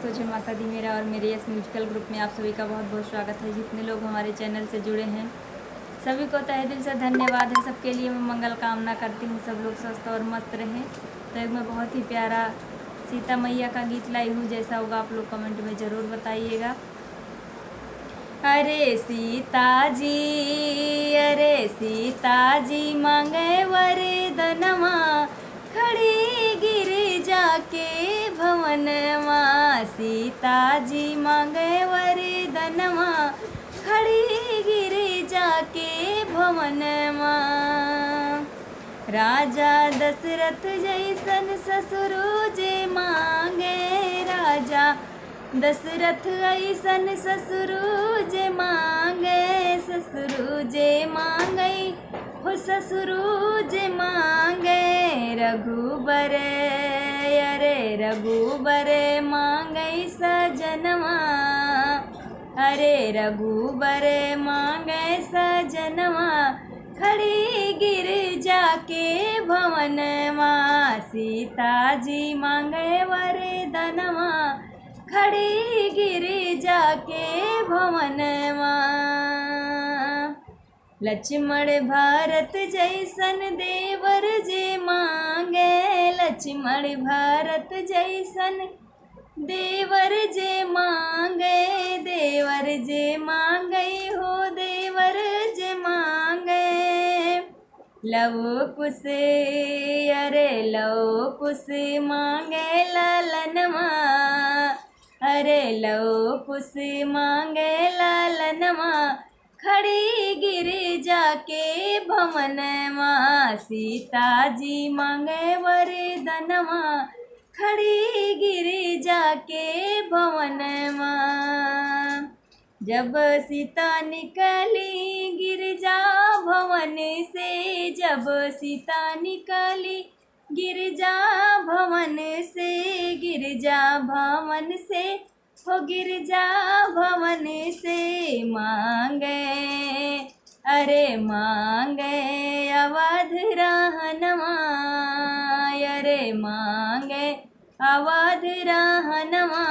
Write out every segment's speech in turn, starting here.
दोस्तों, जय माता दी। मेरा और मेरे यस म्यूजिकल ग्रुप में आप सभी का बहुत बहुत स्वागत है। जितने लोग हमारे चैनल से जुड़े हैं सभी को तहे दिल से धन्यवाद है। सबके लिए मैं मंगल कामना करती हूँ, सब लोग स्वस्थ और मस्त रहें। तो एक मैं बहुत ही प्यारा सीता मैया का गीत लाई हूँ, जैसा होगा आप लोग कमेंट में ज़रूर बताइएगा। अरे सीता जी मांगे वरदनमा, खड़ी गिरिजा के भवनमा। सीता जी मांगे वरदनमा, खड़ी गिरिजा के भवनमा। राजा दशरथ जैसन ससुर जे मांगे, राजा दशरथ ऐसन ससुर जे मांगे, ससुर जे मांगे हो ससुर जे मांगे। रघुबर अरे रघुबर मांगे सजनवा, अरे रघुबर मांगे सजनवा। खड़ी गिरिजा के भवनमा, सीता जी मांगे वरदनवा, खड़ी गिरिजा के भवनमा। लक्ष्मण भारत जैसन देवर जे मांगे, लक्ष्मण भारत जैसन देवर जे मांगे, देवर जे मांगे हो देवर जे मांगे। लव कुश अरे लव कुश मांगे लालनमा, अरे लव कुश मांगे लालनमा। खड़ी गिरिजा के भवनमा, सीता जी मांगे वरदनमा, खड़ी गिरिजा के भवनमा। जब सीता निकली गिरिजा भवन से, जब सीता निकली गिरिजा भवन से, गिरिजा भवन से हो गिरिजा भवन से। मांगे अरे मांगे अवध रहनवा, अरे मांगे अवध रहनवा।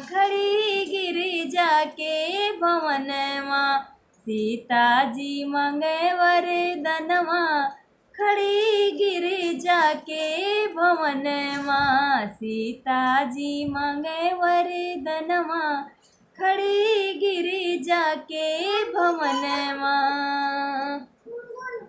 खड़ी गिरिजा के भवनमा, सीता जी मांगे वरदनवा, खड़ी गिरिजा के भवनमा। सीता जी मांगे वरदनवा, खड़ी गिरिजा के भवनमा।